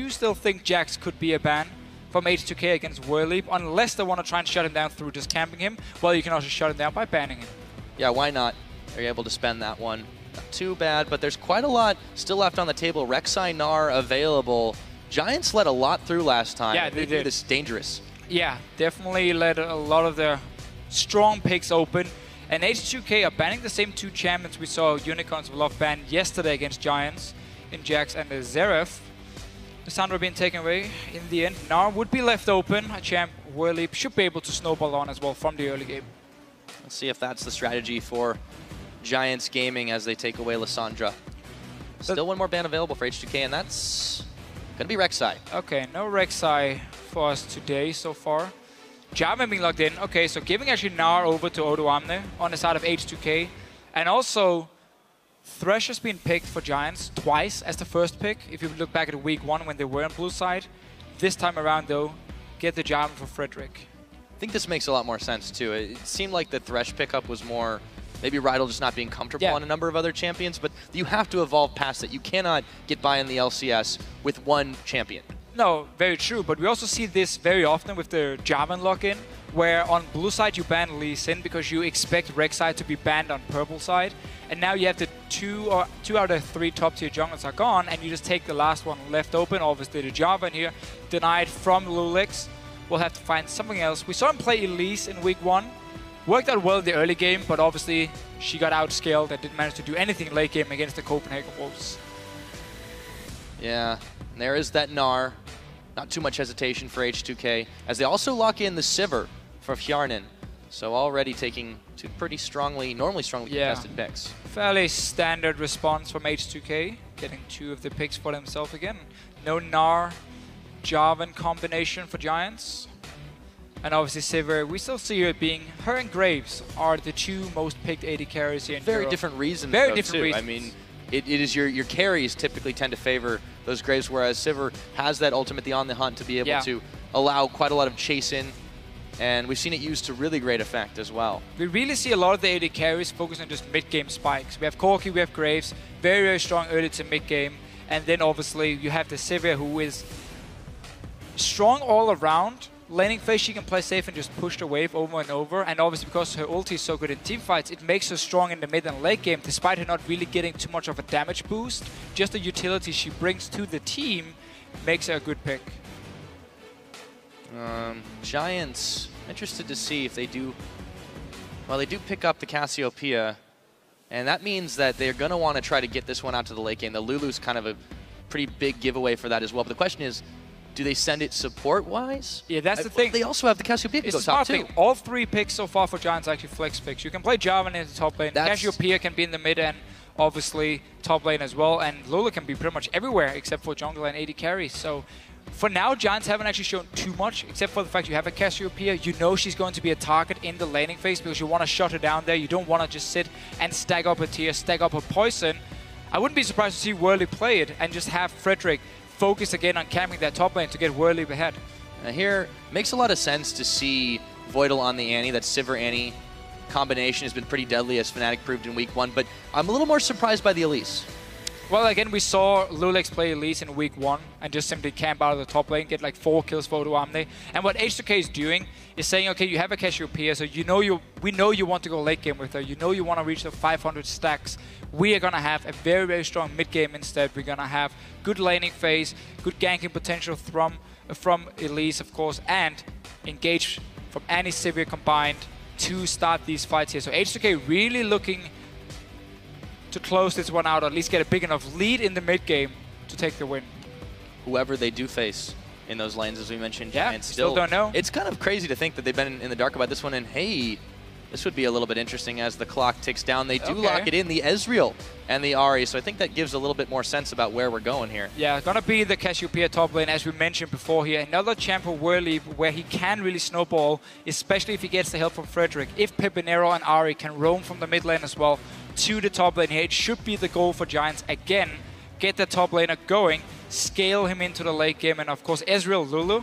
do still think Jax could be a ban from H2K against Whirlleap, unless they want to try and shut him down through just camping him. Well, you can also shut him down by banning him. Yeah, why not? They're able to spend that one. Not too bad, but there's quite a lot still left on the table. Rek'Sai, Gnar available. Giants let a lot through last time. Yeah, they did. This dangerous. Yeah, definitely let a lot of their strong picks open. And H2K are banning the same two champions we saw Unicorns of Love ban yesterday against Giants in Jax and the Zeref. Lissandra being taken away in the end. Gnar would be left open. A champ Whirlleap should be able to snowball on as well from the early game. Let's see if that's the strategy for Giants Gaming as they take away Lissandra. Still one more ban available for H2K, and that's going to be Rek'Sai. Okay, no Rek'Sai for us today so far. Jarvan being locked in. Okay, so giving actually Gnar over to Odoamne on the side of H2K. And also, Thresh has been picked for Giants twice as the first pick. If you look back at week 1 when they were on blue side. This time around, though, get the Jarvan for Frederick. I think this makes a lot more sense, too. It seemed like the Thresh pickup was more maybe Rydell just not being comfortable on a number of other champions, but you have to evolve past it. You cannot get by in the LCS with one champion. No, very true, but we also see this very often with the Jarvan lock-in, where on blue side you ban Lee Sin because you expect Rek'Sai to be banned on purple side, and now you have the two out of 3 top-tier junglers are gone, and you just take the last one left open. Obviously the Jarvan here, denied from Lulix. We'll have to find something else. We saw him play Elise in week 1. Worked out well in the early game, but obviously she got outscaled and didn't manage to do anything late game against the Copenhagen Wolves. Yeah, and there is that Gnar. Not too much hesitation for H2K, as they also lock in the Sivir for Fjarnin. So already taking 2 pretty normally strongly contested picks. Fairly standard response from H2K, getting 2 of the picks for themselves again. No Gnar, Jarvan combination for Giants. And obviously Sivir, we still see her being, her and Graves are the 2 most picked AD carries here in Very Europe. different reasons, Very though, different too. reasons. I mean, it is your carries typically tend to favor those Graves, whereas Sivir has that ultimately on the hunt to be able to allow quite a lot of chase in, and we've seen it used to really great effect as well. We really see a lot of the AD carries focus on just mid-game spikes. We have Corki, we have Graves, very, very strong early to mid-game, and then obviously you have the Sivir, who is strong all around. Laning phase, she can play safe and just push the wave over and over, and obviously because her ulti is so good in teamfights, it makes her strong in the mid and late game, despite her not really getting too much of a damage boost. Just the utility she brings to the team makes her a good pick. Giants, interested to see if they do, well, they do pick up the Cassiopeia, and that means that they're going to want to try to get this one out to the late game. The Lulu's kind of a pretty big giveaway for that as well, but the question is, do they send it support-wise? Yeah, that's the thing. They also have the Cassiopeia to go top too. All 3 picks so far for Giants are actually flex picks. You can play Jarvan in the top lane. Cassiopeia can be in the mid and obviously top lane as well. And Lola can be pretty much everywhere except for jungle and AD carry. So for now, Giants haven't actually shown too much, except for the fact you have a Cassiopeia. You know she's going to be a target in the laning phase because you want to shut her down there. You don't want to just sit and stack up her tier, stack up her poison. I wouldn't be surprised to see Whirlleap play it and just have Frederick focus again on camping that top lane to get Whirlleap ahead. Here, makes a lot of sense to see Voidal on the Annie. That Sivir-Annie combination has been pretty deadly, as Fnatic proved in week 1, but I'm a little more surprised by the Elise. Well, again, we saw Lulix play Elise in week 1 and just simply camp out of the top lane, get like 4 kills for Odoamne. And what H2K is doing is saying, okay, you have a Cassiopeia, so we know you want to go late game with her. You know you want to reach the 500 stacks. We are going to have a very, very strong mid game instead. We're going to have good laning phase, good ganking potential from Elise, of course, and engage from Annie Sivir combined to start these fights here. So H2K really looking to close this one out, or at least get a big enough lead in the mid game to take the win. Whoever they do face in those lanes, as we mentioned, Giants still don't know. It's kind of crazy to think that they've been in the dark about this one, and hey, this would be a little bit interesting as the clock ticks down. They do lock it in, the Ezreal and the Ahri, so I think that gives a little bit more sense about where we're going here. Yeah, gonna be the Cassiopeia top lane, as we mentioned before here. Another champ for Whirlleap where he can really snowball, especially if he gets the help from Frederick. If Pepinero and Ahri can roam from the mid lane as well to the top lane here, it should be the goal for Giants again. Get the top laner going, scale him into the late game, and of course Ezreal Lulu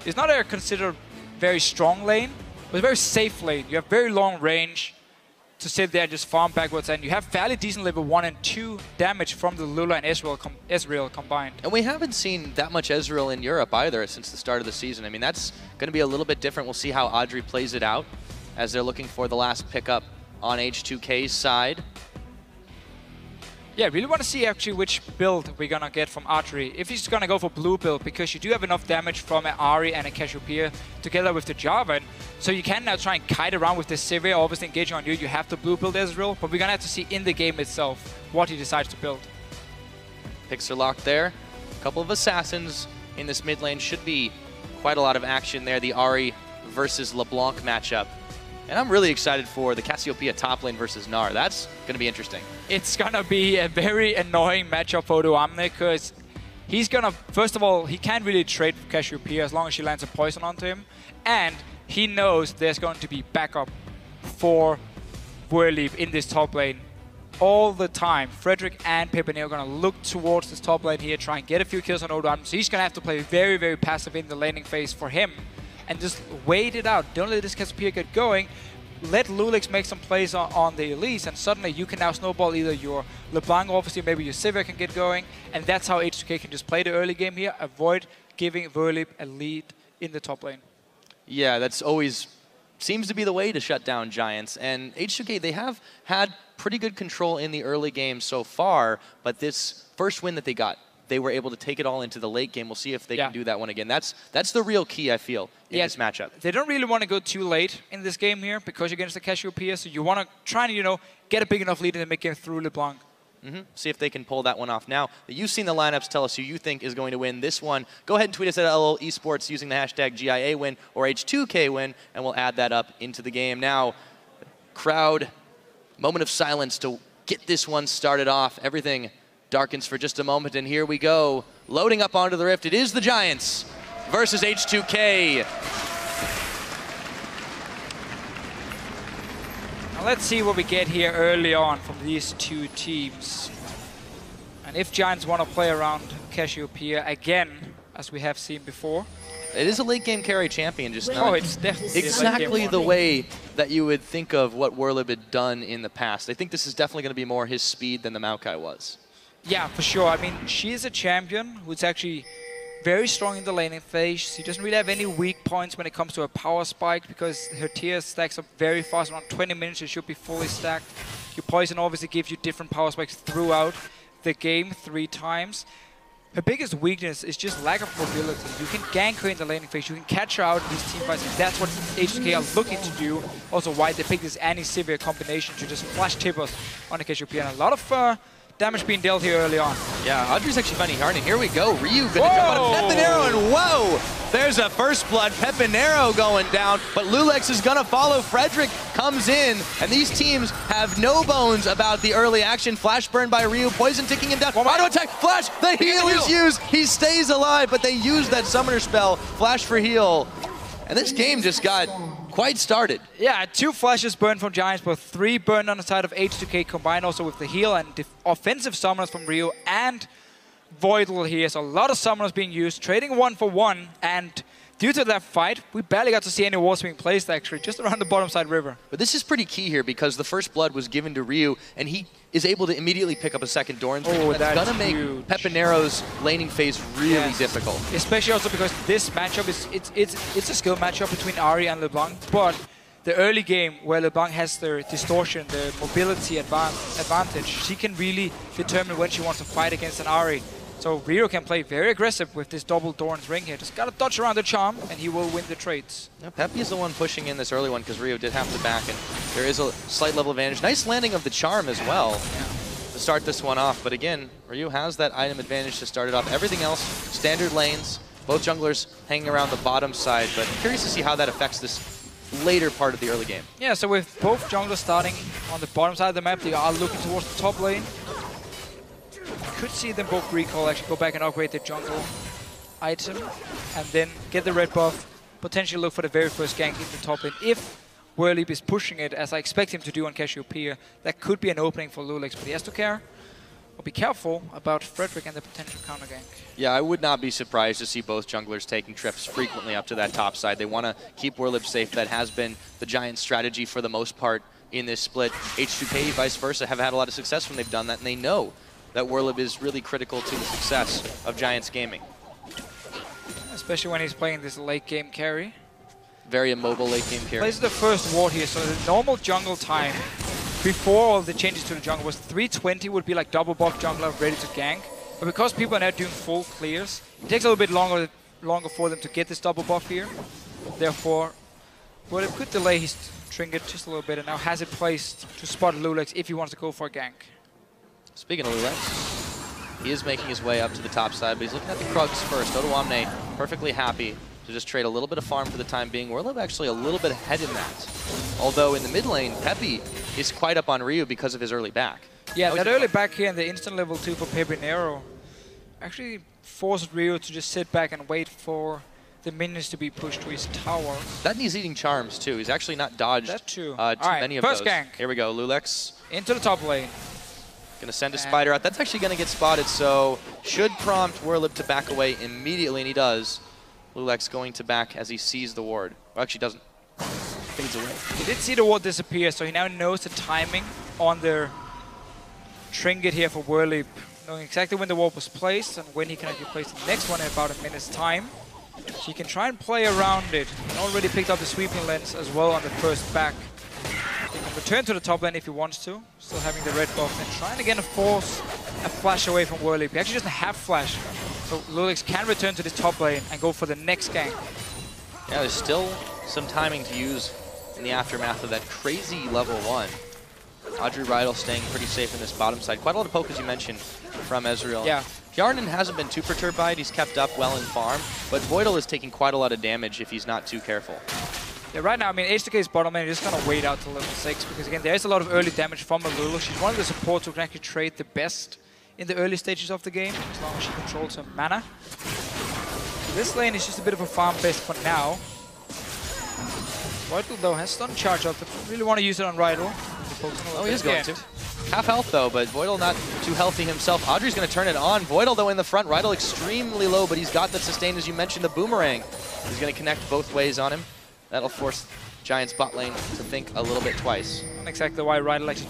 is not a considered very strong lane, but a very safe lane. You have very long range to sit there and just farm backwards, and you have fairly decent level 1 and 2 damage from the Lula and Ezreal combined. And we haven't seen that much Ezreal in Europe either since the start of the season. I mean, that's going to be a little bit different. We'll see how Audrey plays it out as they're looking for the last pickup on H2K's side. Yeah, really want to see actually which build we're going to get from Audrey. If he's going to go for blue build, because you do have enough damage from an Ahri and a Cassiopeia together with the Jarvan. So you can now try and kite around with the Sivir, obviously engaging on you. You have the blue build Ezreal, but we're going to have to see in the game itself what he decides to build. Picks are locked there. A couple of assassins in this mid lane. Should be quite a lot of action there. The Ahri versus LeBlanc matchup. And I'm really excited for the Cassiopeia top lane versus Gnar. That's going to be interesting. It's going to be a very annoying matchup for Duamne, because he's going to, first of all, he can't really trade Cassiopeia as long as she lands a poison onto him. And he knows there's going to be backup for Whirlip in this top lane all the time. Frederick and Pepineo are going to look towards this top lane here, try and get a few kills on Odoamne. So he's going to have to play very, very passive in the laning phase for him. And just wait it out. Don't let this Cassiopeia get going. Let Lulix make some plays on the Elise, and suddenly you can now snowball either your LeBlanc, obviously maybe your Sivir can get going, and that's how H2K can just play the early game here, avoid giving Whirlip a lead in the top lane. Yeah, that's always seems to be the way to shut down Giants. And H2K, they have had pretty good control in the early game so far, but this first win that they got, they were able to take it all into the late game. We'll see if they can do that one again. That's the real key, I feel, in this matchup. They don't really want to go too late in this game here because you're against the Cassiopeia, so you want to try and, you know, get a big enough lead in the mid game through LeBlanc. See if they can pull that one off. Now, you've seen the lineups. Tell us who you think is going to win this one. Go ahead and tweet us at LOL Esports using the hashtag GIA win or H2K win, and we'll add that up into the game. Now, crowd, moment of silence to get this one started off. Everything darkens for just a moment, and here we go. Loading up onto the Rift. It is the Giants versus H2K. Now let's see what we get here early on from these two teams. And if Giants want to play around Cassiopeia again, as we have seen before. It is a late game carry champion, just not it's definitely exactly the way that you would think of what Whirlip had done in the past. I think this is definitely going to be more his speed than the Maokai was. Yeah, for sure. I mean, she is a champion who's actually very strong in the laning phase. She doesn't really have any weak points when it comes to a power spike because her tier stacks up very fast. Around 20 minutes, she should be fully stacked. Your poison obviously gives you different power spikes throughout the game 3 times. Her biggest weakness is just lack of mobility. You can gank her in the laning phase, you can catch her out in these team fights, and that's what H2K are looking to do. Also why they picked this Annie-Sivir combination to just flash tippers on the Cassiopeia. And a lot of damage being dealt here early on. Yeah, Audrey's actually finding hard, and here we go. Ryu gonna jump on Pepinero, and whoa! There's a first blood. Pepinero going down, but Lulex is gonna follow. Frederick comes in, and these teams have no bones about the early action. Flash burn by Ryu, poison ticking him down. Auto attack, flash, the heal is used. He stays alive, but they use that summoner spell, flash for heal. And this game just got quite started. Yeah, 2 flashes burned from Giants, but 3 burned on the side of H2K combined also with the heal and offensive summoners from Rio and Voidal here. So a lot of summoners being used, trading 1 for 1, and due to that fight, we barely got to see any walls being placed actually, just around the bottom side river. But this is pretty key here because the first blood was given to Ryu, and he is able to immediately pick up a second Doran's. That's gonna make Pepinero's laning phase really difficult. Especially also because this matchup is it's a skill matchup between Ahri and LeBlanc, but the early game where LeBlanc has the distortion, the mobility advantage, she can really determine when she wants to fight against an Ahri. So Rio can play very aggressive with this double Doran's ring here. Just gotta dodge around the charm, and he will win the trades. Yeah, Peppy is the one pushing in this early one because Rio did have to back, and there is a slight level advantage. Nice landing of the charm as well to start this one off. But again, Ryu has that item advantage to start it off. Everything else, standard lanes, both junglers hanging around the bottom side, but curious to see how that affects this later part of the early game. Yeah, so with both junglers starting on the bottom side of the map, they are looking towards the top lane. Could see them both recall, actually go back and upgrade the jungle item, and then get the red buff, potentially look for the very first gank in the top lane. If Whirlip is pushing it, as I expect him to do on Cassiopeia, that could be an opening for Lulex, but he has to care. But be careful about Frederick and the potential counter gank. Yeah, I would not be surprised to see both junglers taking trips frequently up to that top side. They want to keep Whirlip safe. That has been the Giants' strategy for the most part in this split. H2K, vice versa, have had a lot of success when they've done that, and they know that Werlib is really critical to the success of Giants Gaming. Especially when he's playing this late game carry. Very immobile late game carry. Plays the first ward here, so the normal jungle time before all the changes to the jungle was 320 would be like double buff jungler ready to gank. But because people are now doing full clears, it takes a little bit longer for them to get this double buff here. Therefore, Werlib could delay his trinket just a little bit and now has it placed to spot Lulex if he wants to go for a gank. Speaking of Lulex, he is making his way up to the top side, but he's looking at the Krugs first. Odoamne perfectly happy to just trade a little bit of farm for the time being. Werlib actually a little bit ahead in that. Although in the mid lane, Peppy is quite up on Ryu because of his early back. Yeah, that early back here in the instant level 2 for Pepinero actually forced Ryu to just sit back and wait for the minions to be pushed to his tower. That and he's eating charms too. He's actually not dodged too many of those. First gank. Here we go, Lulex. Into the top lane. Gonna send a spider out. That's actually gonna get spotted, so should prompt Werlib to back away immediately, and he does. Lulex going to back as he sees the ward. Well, actually doesn't. Fades away. He did see the ward disappear, so he now knows the timing on the trinket here for Werlib, knowing exactly when the ward was placed and when he can actually place the next one in about a minute's time. So he can try and play around it. He already picked up the sweeping lens as well on the first back. He can return to the top lane if he wants to, still having the red buff, and trying again to force a flash away from Werlib. He actually doesn't have flash, so Lulex can return to this top lane and go for the next gank. Yeah, there's still some timing to use in the aftermath of that crazy level 1. Audrey Rydell staying pretty safe in this bottom side. Quite a lot of poke, as you mentioned, from Ezreal. Yeah. Jarnan hasn't been too perturbed by it. He's kept up well in farm, but Voidal is taking quite a lot of damage if he's not too careful. Yeah, right now, I mean, H2K's bottom lane is just going to wait out till level 6 because, again, there is a lot of early damage from Lulu. She's one of the supports who can actually trade the best in the early stages of the game, as long as she controls her mana. So this lane is just a bit of a farm base for now. Voidal, though, has stun charge up, but really want to use it on Rydell. Oh, he is going to. Half health, though, but Voidal not too healthy himself. Audrey's going to turn it on. Voidal, though, in the front. Rydell extremely low, but he's got that sustain, as you mentioned, the boomerang. He's going to connect both ways on him. That'll force Giants bot lane to think a little bit twice. Not exactly why Rydell actually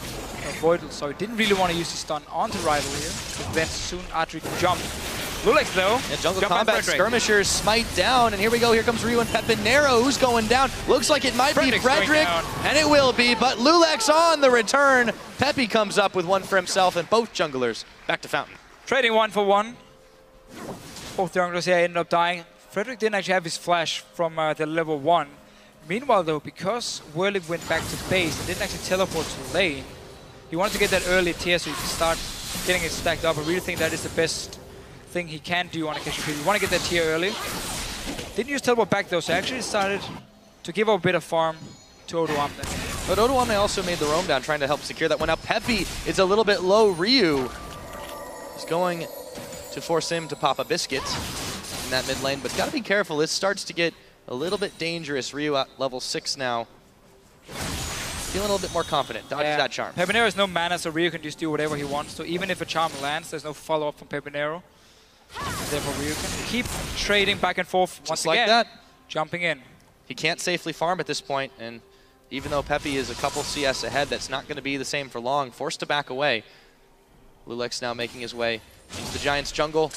avoided, so he didn't really want to use his stun onto Rydell here, because then soon Audrey can jump. Lulex, though. Yeah, jungle combat, skirmishers smite down, and here we go. Here comes Ryu and Pepinero, who's going down. Looks like it might be Frederick, and it will be, but Lulex on the return. Peppy comes up with one for himself, and both junglers back to Fountain. Trading 1 for 1. Both junglers here ended up dying. Frederick didn't actually have his flash from the level 1. Meanwhile, though, because Werlib went back to base and didn't actually teleport to lane, he wanted to get that early tier so he can start getting it stacked up. I really think that is the best thing he can do on a casual. You want to get that tier early. Didn't use teleport back, though, so I actually decided to give up a bit of farm to Odoamne. But Odoamne also made the roam down, trying to help secure that one out. Peppy is a little bit low. Ryu is going to force him to pop a biscuit in that mid lane, but got to be careful. This starts to get a little bit dangerous. Ryu at level 6 now. Feeling a little bit more confident. Dodges that charm. Pepinero has no mana, so Ryu can just do whatever he wants. So even if a charm lands, there's no follow-up from Pepinero. And therefore, Ryu can keep trading back and forth once again. Like that. Jumping in. He can't safely farm at this point, and even though Peppy is a couple CS ahead, that's not going to be the same for long. Forced to back away. Lulex now making his way into the Giants jungle.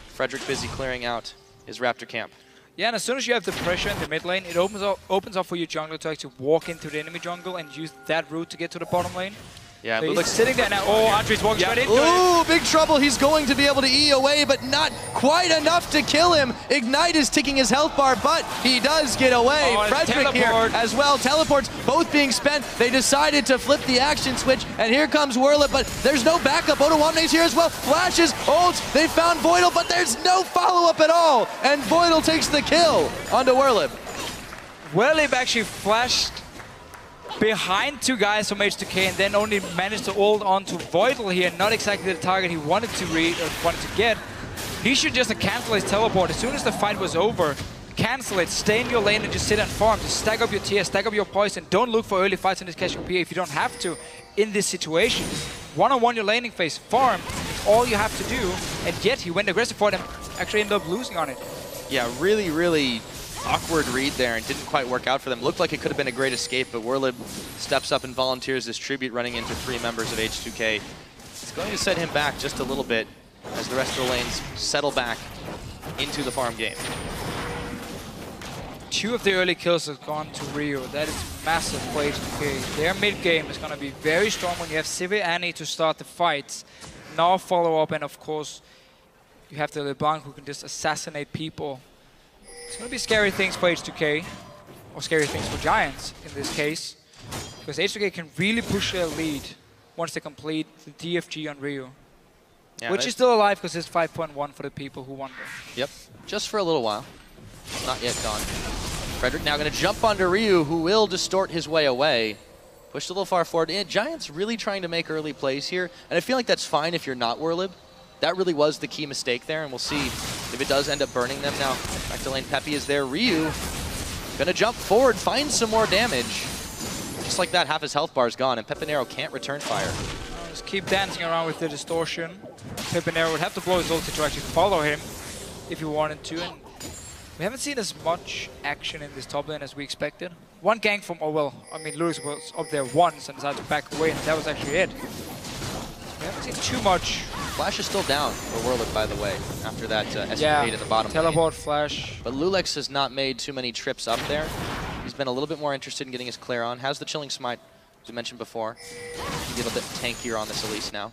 Frederick busy clearing out his Raptor camp. Yeah, and as soon as you have the pressure in the mid lane, it opens up for your jungler to actually walk into the enemy jungle and use that route to get to the bottom lane. Yeah, so he's sitting there now. Oh, Andre's walking straight into it. Ooh, big trouble. He's going to be able to E away, but not quite enough to kill him. Ignite is ticking his health bar, but he does get away. Oh, Frederick here as well. Teleports both being spent. They decided to flip the action switch, and here comes Werlib, but there's no backup. Odoamne's here as well. Flashes, ults. They found Voidal, but there's no follow-up at all, and Voidal takes the kill onto Werlib. Werlib actually flashed behind two guys from H2K and then only managed to hold on to Voidal here, not exactly the target he wanted to get. He should just cancel his teleport. As soon as the fight was over, cancel it, stay in your lane and just sit and farm. Just stack up your tier, stack up your poison. Don't look for early fights in this casual PA if you don't have to in this situation. One-on-one your laning phase, farm, it's all you have to do, and yet he went aggressive for it and actually ended up losing on it. Yeah, really awkward read there and didn't quite work out for them. Looked like it could have been a great escape, but Werlib steps up and volunteers this tribute, running into 3 members of H2K. It's going to set him back just a little bit as the rest of the lanes settle back into the farm game. 2 of the early kills have gone to Rio. That is massive for H2K. Their mid game is going to be very strong when you have Sivir Annie to start the fights. Now follow up, and of course, you have the LeBlanc who can just assassinate people. It's going to be scary things for H2K, or scary things for Giants in this case, because H2K can really push their lead once they complete the DFG on Rio. Yeah, which is still alive because it's 5.1 for the people who wonder. Yep, just for a little while. Not yet gone. Frederick now going to jump onto Ryu, who will distort his way away. Pushed a little far forward. And Giants really trying to make early plays here. And I feel like that's fine if you're not Werlib. That really was the key mistake there, and we'll see if it does end up burning them. Now, back to lane, Peppy is there. Ryu going to jump forward, find some more damage. Just like that, half his health bar is gone, and Pepinero can't return fire. Just keep dancing around with the distortion. Pepinero would have to blow his ulti to actually follow him if he wanted to. And we haven't seen as much action in this top lane as we expected. One gank from, oh well, I mean, Lewis was up there once and decided to back away, and that was actually it. We haven't seen too much. Flash is still down for Werlib, by the way, after that escapade in the bottom teleport lane. Flash. But Lulex has not made too many trips up there. He's been a little bit more interested in getting his clear on. Has the Chilling Smite, as we mentioned before. He get a bit tankier on this Elise now.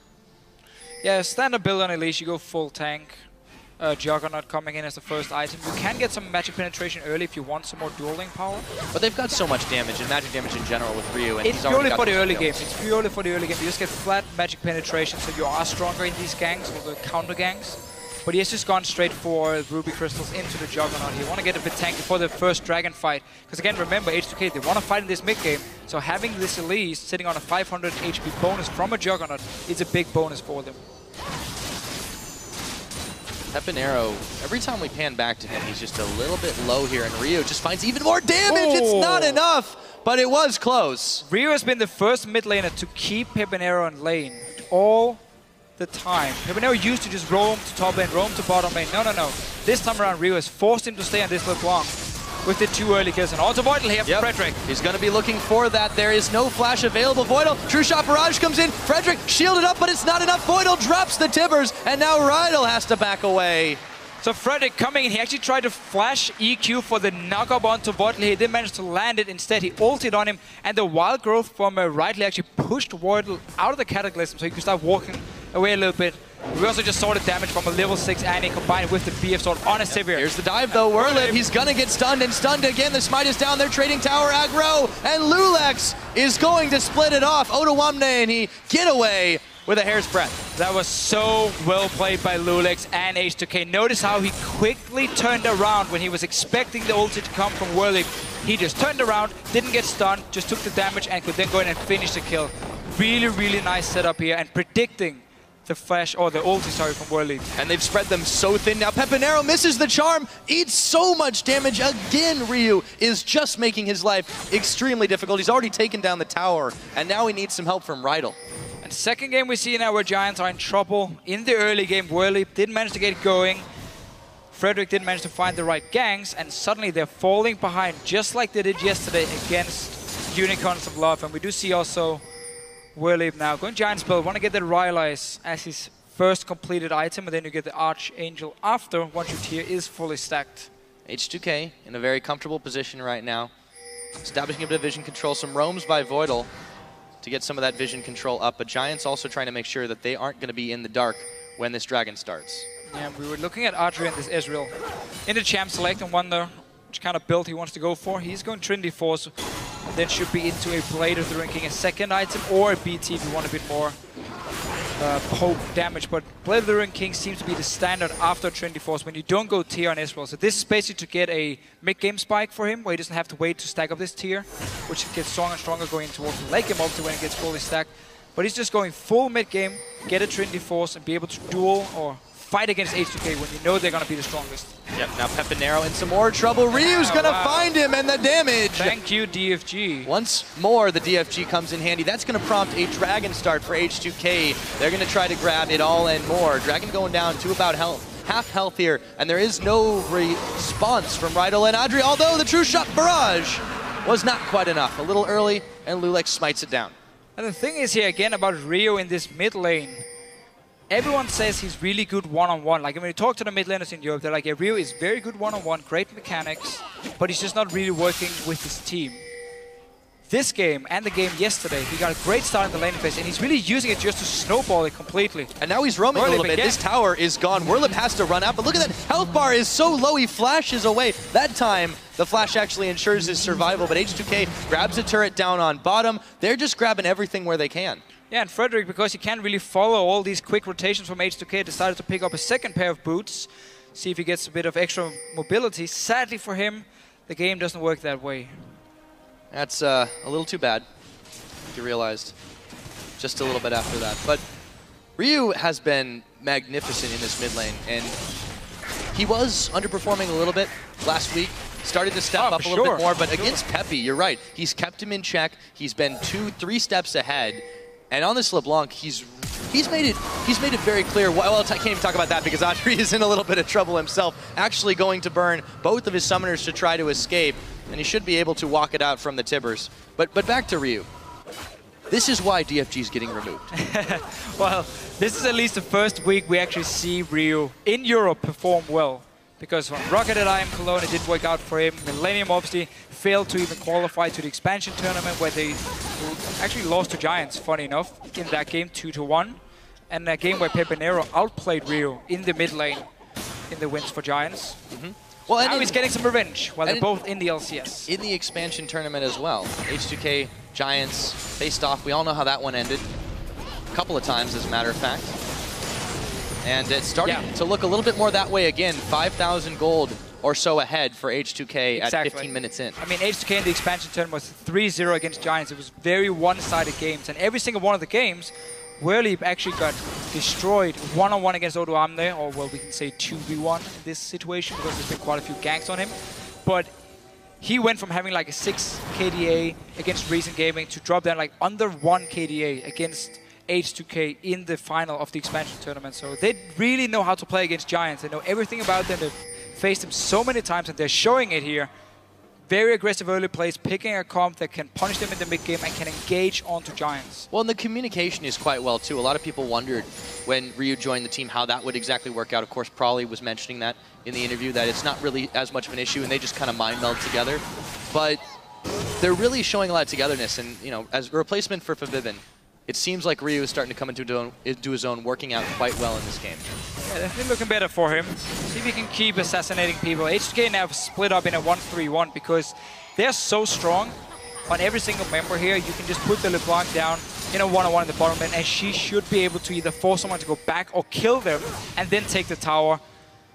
Yeah, standard build on Elise, you go full tank. Juggernaut coming in as the first item. You can get some magic penetration early if you want some more dueling power. But they've got so much damage and magic damage in general with Ryu. And it's purely for the early game. It's purely for the early game. You just get flat magic penetration, so you are stronger in these ganks, or the counter ganks. But he has just gone straight for Ruby Crystals into the Juggernaut. He want to get a bit tanky for the first dragon fight. Because again, remember, H2K, they want to fight in this mid game. So having this Elise sitting on a 500 HP bonus from a Juggernaut is a big bonus for them. Pepinero, every time we pan back to him, he's just a little bit low here, and Ryu just finds even more damage. It's not enough, but it was close. Ryu has been the first mid laner to keep Pepinero in lane all the time. Pepinero used to just roam to top lane, roam to bottom lane. No. This time around, Ryu has forced him to stay on this LeBlanc with the 2 early kills. And also Voidal here for Frederick. He's going to be looking for that. There is no flash available. Voidal, True Shot Barrage comes in. Frederick shielded up, but it's not enough. Voidal drops the Tibbers, and now Rydal has to back away. So Frederick coming in, he actually tried to flash EQ for the knock-up onto Voidal. He didn't manage to land it. Instead, he ulted on him, and the Wild Growth from Rydal actually pushed Voidal out of the Cataclysm so he could start walking away a little bit. We also just saw the damage from a level 6 Annie combined with the BF sword on a Sivir. Here's the dive though, Werlib, he's gonna get stunned and stunned again. The smite is down there, trading tower aggro, and Lulex is going to split it off. Otawamne, and he get away with a hair's breadth. That was so well played by Lulex and H2K. Notice how he quickly turned around when he was expecting the ulti to come from Werlib. He just turned around, didn't get stunned, just took the damage and could then go in and finish the kill. Really nice setup here, and predicting the flash, or the ulti, sorry, from Werlib. And they've spread them so thin now. Pepinero misses the charm, eats so much damage. Again, Ryu is just making his life extremely difficult. He's already taken down the tower, and now he needs some help from Rydal. And second game we see now where Giants are in trouble. In the early game, Werlib didn't manage to get going. Frederick didn't manage to find the right ganks, and suddenly they're falling behind, just like they did yesterday against Unicorns of Love. And we do see also Werlib now going Giants build, want to get the Rylai's as his first completed item, and then you get the Archangel after once your tier is fully stacked. H2K in a very comfortable position right now, establishing a bit of vision control, some roams by Voidal to get some of that vision control up, but Giants also trying to make sure that they aren't going to be in the dark when this dragon starts. Yeah, we were looking at Archery and this Ezreal in the champ select and wonder which kind of build he wants to go for. He's going Trinity Force, and then should be into a Blade of the Ruined King, a second item, or a BT if you want a bit more poke damage. But Blade of the Ruined King seems to be the standard after Trinity Force when you don't go tier on Ezreal. So this is basically to get a mid-game spike for him, where he doesn't have to wait to stack up this tier, which gets stronger and stronger going towards the late game ulti when it gets fully stacked. But he's just going full mid-game, get a Trinity Force, and be able to duel or fight against H2K when you know they're going to be the strongest. Yep, now Pepinero in some more trouble. Ryu's going to find him, and the damage. Thank you, DFG. Once more, the DFG comes in handy. That's going to prompt a Dragon start for H2K. They're going to try to grab it all and more. Dragon going down to about half health here, and there is no response from Rydell and Adri, although the true shot barrage was not quite enough. A little early, and Lulex smites it down. And the thing is here again about Rio in this mid lane. Everyone says he's really good one-on-one. Like when you talk to the mid laners in Europe, they're like, yeah, Rio is very good one-on-one, great mechanics, but he's just not really working with his team. This game and the game yesterday, he got a great start in the laning phase, and he's really using it just to snowball it completely. And now he's roaming a little bit. This tower is gone. Whirlip has to run out, but look at that. Health bar is so low, he flashes away. That time, the flash actually ensures his survival, but H2K grabs a turret down on bottom. They're just grabbing everything where they can. Yeah, and Frederick, because he can't really follow all these quick rotations from H2K, decided to pick up a second pair of boots, see if he gets a bit of extra mobility. Sadly for him, the game doesn't work that way. That's a little too bad, you realized, just a little bit after that. But Ryu has been magnificent in this mid lane, and he was underperforming a little bit last week. Started to step up a little bit more, but against Peppy, you're right. He's kept him in check. He's been 2-3 steps ahead. And on this LeBlanc, he's made it very clear. Well, I can't even talk about that because Adri is in a little bit of trouble himself. Actually going to burn both of his summoners to try to escape, and he should be able to walk it out from the Tibbers. But back to Ryu. This is why DFG is getting removed. Well, this is at least the first week we actually see Ryu in Europe perform well. Because when Rocket at IM Cologne, it didn't work out for him. Millennium obviously failed to even qualify to the expansion tournament where they actually lost to Giants, funny enough, in that game 2-1. And a game where Pepinero outplayed Ryu in the mid lane in the wins for Giants. Well, now he's getting some revenge while they're both in the LCS. In the expansion tournament as well. H2K Giants faced off. We all know how that one ended. A couple of times, as a matter of fact. And it's starting to look a little bit more that way again. 5,000 gold or so ahead for H2K at 15 minutes in. I mean, H2K in the expansion tournament was 3-0 against Giants. It was very one-sided games. And every single one of the games, Whirlip actually got destroyed one-on-one against Odoamne, or well, we can say 2v1 in this situation because there's been quite a few ganks on him. But he went from having like a 6 KDA against Recent Gaming to drop down like under 1 KDA against H2K in the final of the expansion tournament. So they really know how to play against Giants. They know everything about them. They've faced them so many times, and they're showing it here. Very aggressive early plays, picking a comp that can punish them in the mid game and can engage onto Giants. Well, and the communication is quite well too. A lot of people wondered when Ryu joined the team how that would exactly work out. Of course, Prawley was mentioning that in the interview, that it's not really as much of an issue and they just kind of mind meld together. But they're really showing a lot of togetherness, and you know, as a replacement for Favivin, it seems like Ryu is starting to come into his own, working out quite well in this game. Yeah, definitely looking better for him. See if he can keep assassinating people. H2K now split up in a 1-3-1 because they're so strong on every single member here. You can just put the LeBlanc down in a one-on-one in the bottom lane, and she should be able to either force someone to go back or kill them and then take the tower.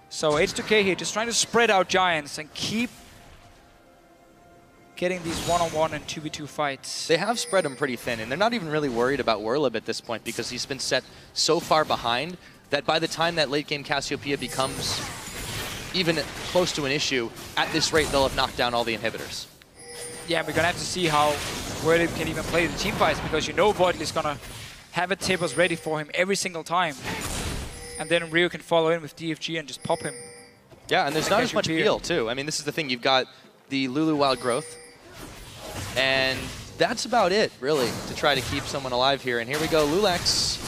So H2K here just trying to spread out Giants and keep getting these one-on-one and 2v2 fights. They have spread him pretty thin, and they're not even really worried about Whirlip at this point because he's been set so far behind that by the time that late-game Cassiopeia becomes even close to an issue, at this rate they'll have knocked down all the inhibitors. Yeah, we're going to have to see how Whirlip can even play the team fights, because you know Voidly is going to have a Tibbers ready for him every single time. And then Ryu can follow in with DFG and just pop him. Yeah, and there's not as much peel too. I mean, this is the thing. You've got the Lulu Wild Growth, and that's about it, really, to try to keep someone alive here. And here we go, Lulex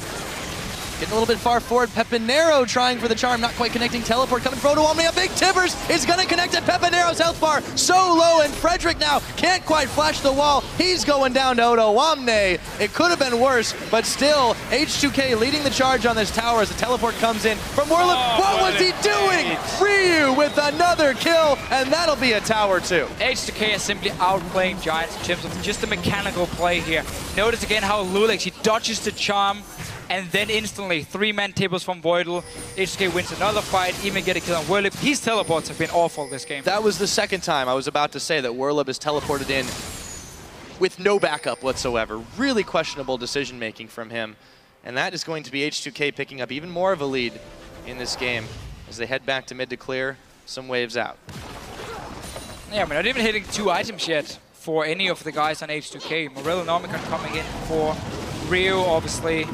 getting a little bit far forward. Pepinero trying for the charm, not quite connecting. Teleport coming from Odoamne. A big Tibbers is going to connect at Pepinero's health bar. So low, and Frederick now can't quite flash the wall. He's going down to Odoamne. It could have been worse, but still, H2K leading the charge on this tower as the teleport comes in from Whirlip. What was he doing? Ryu with another kill, and that'll be a tower too. H2K is simply outplaying Giants in terms of just the mechanical play here. Notice again how Lulex, he dodges the charm, and then instantly 3-man tables from Voidle. H2K wins another fight, even get a kill on Whirlip. His teleports have been awful this game. That was the second time I was about to say that Whirlip is teleported in with no backup whatsoever. Really questionable decision making from him. And that is going to be H2K picking up even more of a lead in this game as they head back to mid to clear some waves out. Yeah, we're not even hitting 2 items yet for any of the guys on H2K. Morello Nomicon coming in for Ryu, obviously.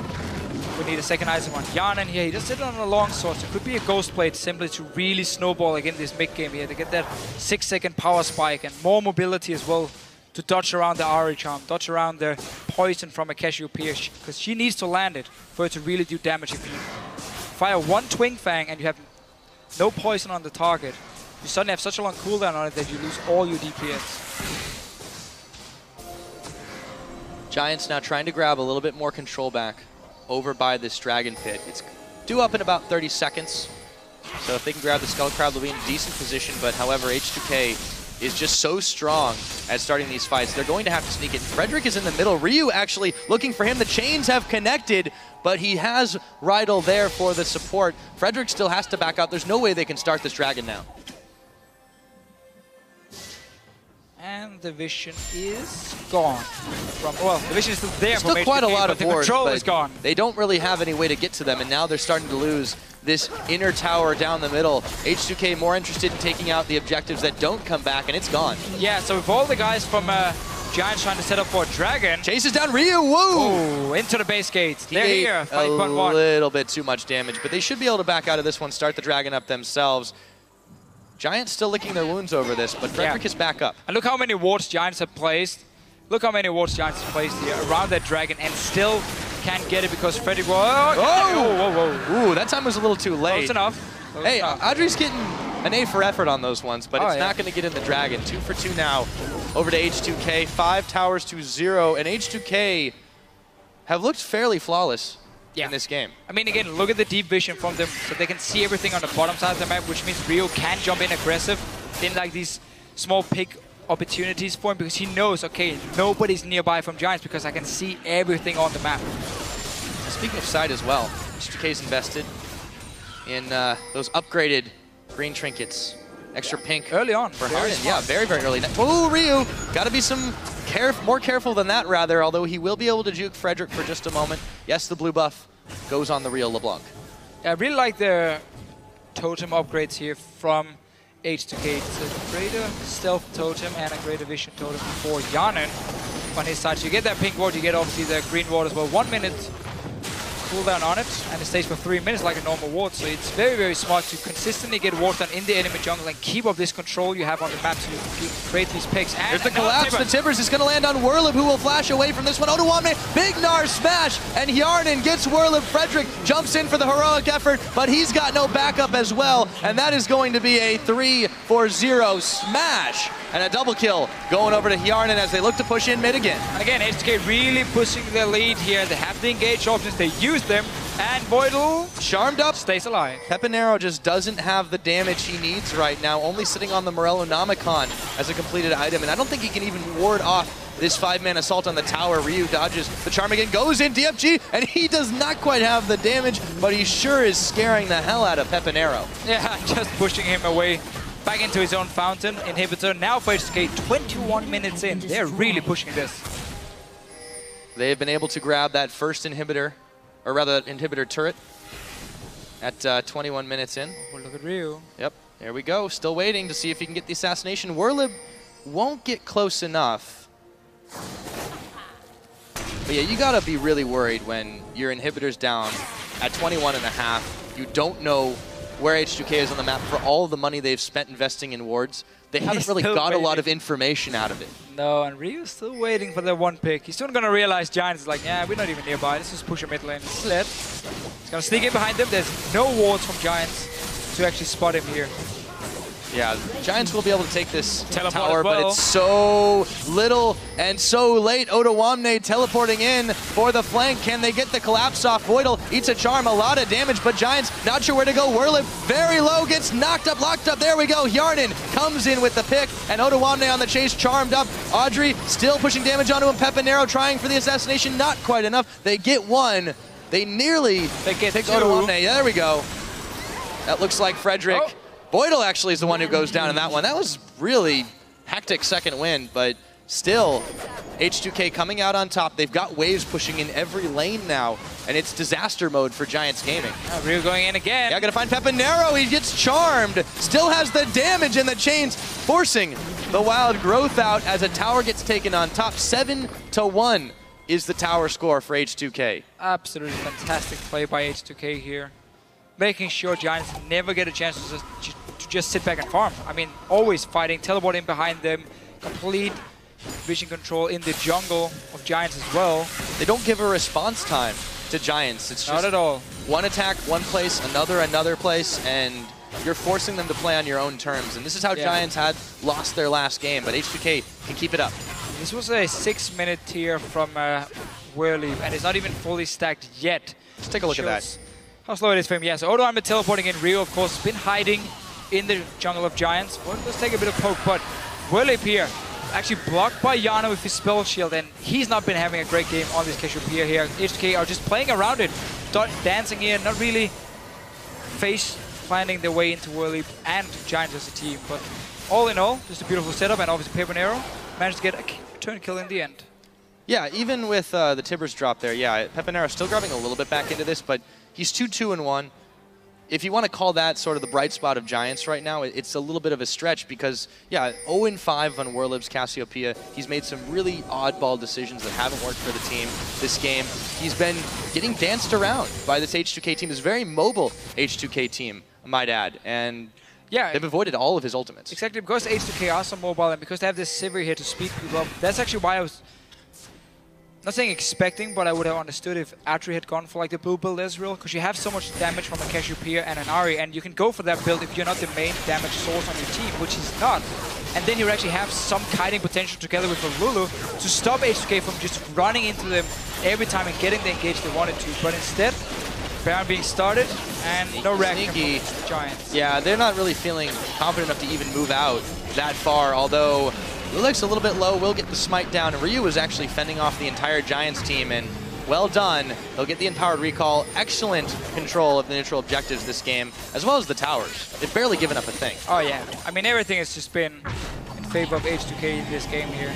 We need a second item on Yarnan here. He just sit on a long sword, so it could be a Ghost Blade simply to really snowball again this mid game here to get that 6-second power spike and more mobility as well to dodge around the Ari Charm, dodge around the poison from a Cassiopeia, because she needs to land it for it to really do damage. If you fire one Twin Fang and you have no poison on the target, you suddenly have such a long cooldown on it that you lose all your DPS. Giants now trying to grab a little bit more control back over by this Dragon Pit. It's due up in about 30 seconds. So if they can grab the Skull Crab, they'll be in a decent position. But however, H2K is just so strong at starting these fights. They're going to have to sneak it. Frederick is in the middle. Ryu actually looking for him. The chains have connected, but he has Rydell there for the support. Frederick still has to back out. There's no way they can start this Dragon now. And the vision is gone. Well, the vision is still there. Still quite a lot of wards, the control is gone. They don't really have any way to get to them, and now they're starting to lose this inner tower down the middle. H2K more interested in taking out the objectives that don't come back, and it's gone. Yeah, so with all the guys from Giants trying to set up for a Dragon. Chases down Ryu, whoa! Oh, into the base gates. They're here, a little bit too much damage, but they should be able to back out of this one, start the Dragon up themselves. Giants still licking their wounds over this, but Frederick is back up. And look how many wards Giants have placed. Look how many wards Giants have placed here around that Dragon and still can't get it because Frederick... Whoa! Ooh, that time was a little too late. Close enough. Hey, Audrey's getting an A for effort on those ones, but it's not going to get in the Dragon. 2 for 2 now over to H2K. 5 towers to 0, and H2K have looked fairly flawless in this game. I mean, again, look at the deep vision from them so they can see everything on the bottom side of the map, which means Rio can jump in aggressive in like these small pick opportunities for him because he knows, okay, nobody's nearby from Giants because I can see everything on the map. Speaking of side as well, H2K's invested in those upgraded green trinkets. Extra pink early on for Harden. Yeah, very, very early. Oh, Ryu, got to be more careful than that, rather, although he will be able to juke Frederick for just a moment. Yes, the blue buff goes on the real LeBlanc. Yeah, I really like the totem upgrades here from H2K. It's a greater stealth totem and a greater vision totem for Yarnan on his side. So you get that pink ward, you get obviously the green ward as well. 1 minute cooldown on it, and it stays for 3 minutes like a normal ward. So it's very, very smart to consistently get wards done in the enemy jungle and keep up this control you have on the map to create these picks. And there's the collapse. The Tibbers is going to land on Werlib, who will flash away from this one. Odoamne, big Gnar smash, and Yarnan gets Werlib. Frederick jumps in for the heroic effort, but he's got no backup as well, and that is going to be a 3-for-0 smash. And a double kill going over to Yarnan as they look to push in mid again. And again, H2K really pushing their lead here. They have the engage options, they use them, and Voidal, charmed up, stays alive. Pepinero just doesn't have the damage he needs right now, only sitting on the Morellonomicon as a completed item, and I don't think he can even ward off this 5-man assault on the tower. Ryu dodges the charm again, goes in DFG, and he does not quite have the damage, but he sure is scaring the hell out of Pepinero. Yeah, just pushing him away. Back into his own fountain inhibitor. Now for H2K, 21 minutes in. They're really pushing this. They have been able to grab that first inhibitor, or rather inhibitor turret at 21 minutes in. Oh, look at Ryu. Yep, there we go. Still waiting to see if he can get the assassination. Werlib won't get close enough. But yeah, you gotta be really worried when your inhibitor's down at 21.5. You don't know where H2K is on the map for all of the money they've spent investing in wards. They haven't really got a lot of information out of it. No, and Ryu's still waiting for the one pick. He's soon going to realize Giants is like, yeah, we're not even nearby. Let's just push a mid lane. Sled. He's going to sneak in behind them. There's no wards from Giants to actually spot him here. Yeah, Giants will be able to take this tower, well. but it's so little and so late. Odoamne teleporting in for the flank. Can they get the collapse off? Voidal eats a charm, a lot of damage, but Giants not sure where to go. Werlib very low, gets knocked up, locked up. There we go. Yarnan comes in with the pick, and Odoamne on the chase, charmed up. Audrey still pushing damage onto him. Pepinero trying for the assassination, not quite enough. They get one. They nearly take Odoamne. There we go. That looks like Frederick. Oh. Voidal actually is the one who goes down in that one. That was really hectic second win, but still, H2K coming out on top. They've got waves pushing in every lane now, and it's disaster mode for Giants Gaming. Ryu going in again. Yeah, gonna find Pepinero. He gets charmed. Still has the damage in the chains, forcing the wild growth out as a tower gets taken on top. 7-1 is the tower score for H2K. Absolutely fantastic play by H2K here. Making sure Giants never get a chance to just sit back and farm. I mean, always fighting, teleporting behind them, complete vision control in the jungle of Giants as well. They don't give a response time to Giants. It's just not at all. One attack, one place, another place, and you're forcing them to play on your own terms. And this is how Giants had lost their last game, but H2K can keep it up. This was a 6-minute tier from Whirly, and it's not even fully stacked yet. Let's take a look at that. How slow it is for him. Yeah, so Odo Armor teleporting in. Rio, of course, has been hiding in the jungle of Giants. Well, let's take a bit of poke, but Whirly here actually blocked by Yana with his spell shield, and he's not been having a great game on this Cassiopeia here. H2K are just playing around it, dancing in, not really face planting their way into Whirly and Giants as a team. But all in all, just a beautiful setup, and obviously Pepanero managed to get a turn kill in the end. Yeah, even with the Tibbers drop there, yeah, Pepanero still grabbing a little bit back into this, but he's 2-2-1. If you want to call that sort of the bright spot of Giants right now, it's a little bit of a stretch because, yeah, 0-5 on Warlib's Cassiopeia. He's made some really oddball decisions that haven't worked for the team this game. He's been getting danced around by this H2K team, this very mobile H2K team, I might add. And yeah, they've avoided all of his ultimates. Exactly, because H2K are so mobile and because they have this Sivir here to speed people up. That's actually why I was not saying expecting, but I would have understood if Atri had gone for like the blue build Ezreal, because you have so much damage from a Cassiopeia and an Ahri, and you can go for that build if you're not the main damage source on your team, which he's not. And then you actually have some kiting potential together with a Lulu to stop H2K from just running into them every time and getting the engage they wanted to. But instead, Baron being started and no reaction from Giants. Yeah, they're not really feeling confident enough to even move out that far, although Lulek's a little bit low, will get the smite down. Ryu is actually fending off the entire Giants team, and well done. He'll get the empowered recall. Excellent control of the neutral objectives this game, as well as the towers. They've barely given up a thing. Oh yeah, I mean everything has just been in favor of H2K in this game here.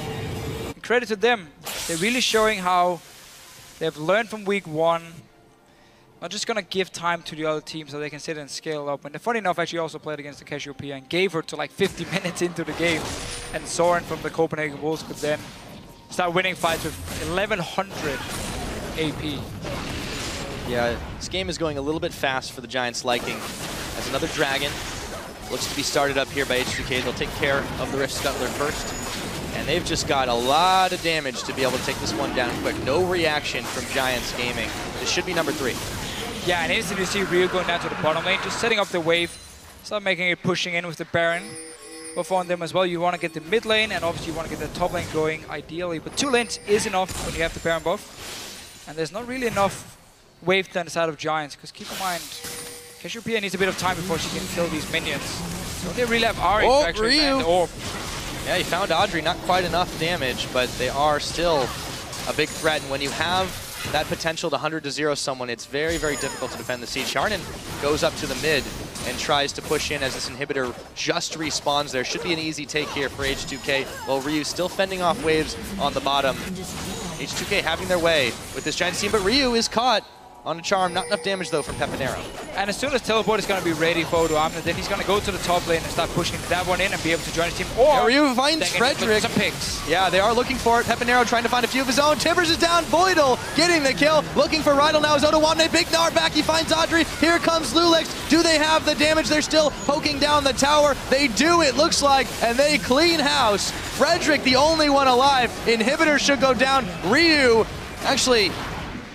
And credit to them. They're really showing how they've learned from week 1. Not just gonna give time to the other team so they can sit and scale up. And funny enough, actually also played against the Cassiopeia and gave her to like 50 minutes into the game. And Soren from the Copenhagen Wolves could then start winning fights with 1100 AP. Yeah, this game is going a little bit fast for the Giants' liking. As another Dragon looks to be started up here by H2K. They'll take care of the Rift Scuttler first. And they've just got a lot of damage to be able to take this one down quick. No reaction from Giants Gaming. This should be number 3. Yeah, and instantly you see Ryu going down to the bottom lane, just setting up the wave, start making it, pushing in with the Baron. Buff on them as well. You want to get the mid lane, and obviously you want to get the top lane going, ideally. But 2 lanes is enough when you have the Baron buff. And there's not really enough wave to the side of Giants, because keep in mind, Cassiopeia needs a bit of time before she can kill these minions. So they really have Ahri to actually man the orb. Yeah, he found Audrey, not quite enough damage, but they are still a big threat. And when you have that potential to 100-0 someone, it's very, very difficult to defend the siege. Sharnan goes up to the mid and tries to push in as this inhibitor just respawns there. Should be an easy take here for H2K, while Ryu still fending off waves on the bottom. H2K having their way with this Giants team, but Ryu is caught on a charm. Not enough damage, though, from Pepanero. And as soon as Teleport is going to be ready for Odo Armor, then he's going to go to the top lane and start pushing that one in and be able to join his team. Or Ryu finds Frederick. Some picks. Yeah, they are looking for it. Pepanero trying to find a few of his own. Tibbers is down. Voidal getting the kill. Looking for Rydal now as Odo Wamne. Big Gnar back. He finds Audrey. Here comes Lulex. Do they have the damage? They're still poking down the tower. They do, it looks like, and they clean house. Frederick, the only one alive. Inhibitor should go down. Ryu, actually,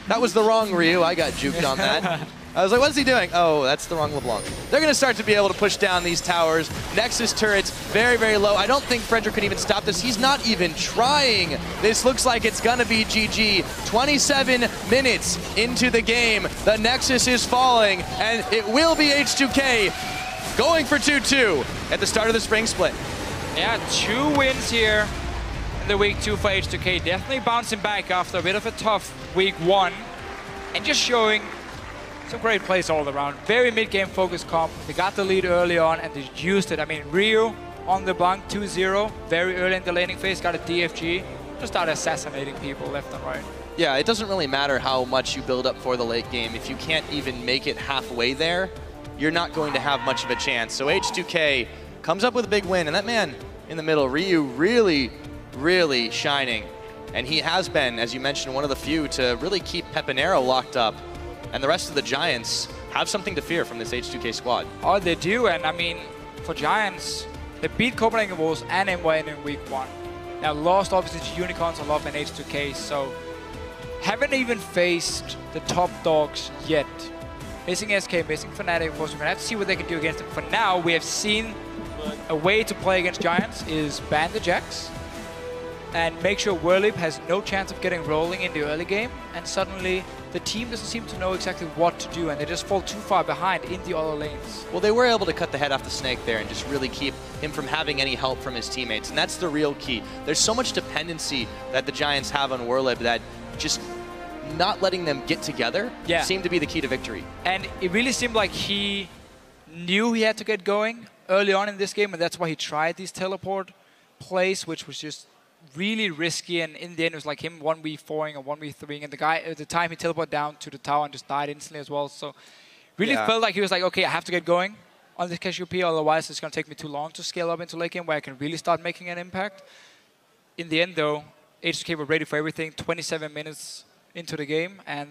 that was the wrong Ryu. I got juked on that. I was like, what is he doing? Oh, that's the wrong LeBlanc. They're going to start to be able to push down these towers. Nexus turrets, very, very low. I don't think Frederick could even stop this. He's not even trying. This looks like it's going to be GG. 27 minutes into the game. The Nexus is falling, and it will be H2K going for 2-2 at the start of the spring split. Yeah, 2 wins here in the week 2 for H2K. Definitely bouncing back after a bit of a tough week 1. And just showing some great plays all around. Very mid-game focused comp. They got the lead early on and they used it. I mean, Ryu on the bunk, 2-0. Very early in the laning phase, got a DFG. Just started assassinating people left and right. Yeah, it doesn't really matter how much you build up for the late game. If you can't even make it halfway there, you're not going to have much of a chance. So H2K comes up with a big win, and that man in the middle, Ryu, really, really shining And he has been, as you mentioned, one of the few to really keep Pepinero locked up. And the rest of the Giants have something to fear from this H2K squad. Oh, they do. And I mean, for Giants, they beat Copenhagen Wolves and NYN in week 1. Now lost obviously to Unicorns and Love and H2K, so haven't even faced the top dogs yet. Missing SK, missing Fnatic, of course, we're gonna have to see what they can do against them. For now, we have seen a way to play against Giants is ban the Jax and make sure Whirlip has no chance of getting rolling in the early game, and suddenly the team doesn't seem to know exactly what to do, and they just fall too far behind in the other lanes. Well, they were able to cut the head off the snake there and just really keep him from having any help from his teammates, and that's the real key. There's so much dependency that the Giants have on Whirlip that just not letting them get together seemed to be the key to victory. And it really seemed like he knew he had to get going early on in this game, and that's why he tried these teleport plays, which was just really risky, and in the end it was like him 1v4ing or 1v3ing, and the guy at the time he teleported down to the tower and just died instantly as well. So really felt like he was like, okay, I have to get going on this Cassiopeia, otherwise it's going to take me too long to scale up into late game where I can really start making an impact. In the end though, H2K were ready for everything, 27 minutes into the game, and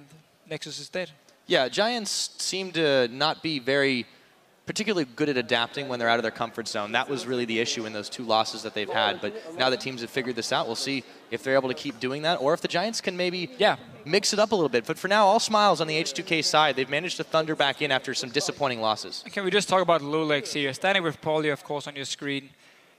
Nexus is dead. Yeah, Giants seem to not be very particularly good at adapting when they're out of their comfort zone. That was really the issue in those 2 losses that they've had. But now that teams have figured this out, we'll see if they're able to keep doing that, or if the Giants can maybe mix it up a little bit. But for now, all smiles on the H2K side. They've managed to thunder back in after some disappointing losses. Can we just talk about Lulex here? Standing with Paulie, of course, on your screen.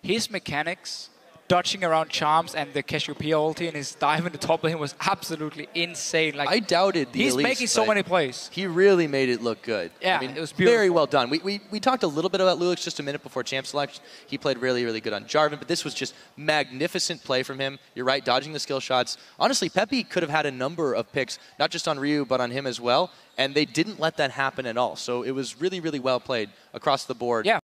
His mechanics, dodging around charms and the Cassiopeia ulti and his dive in the top lane was absolutely insane. Like, I doubted the He's Elise, making so many plays. He really made it look good. Yeah, I mean, it was beautiful. Very well done. We talked a little bit about Lulix just a minute before champ selection. He played really, really good on Jarvan, but this was just magnificent play from him. You're right, dodging the skill shots. Honestly, Pepe could have had a number of picks, not just on Ryu, but on him as well, and they didn't let that happen at all. So it was really, really well played across the board. Yeah.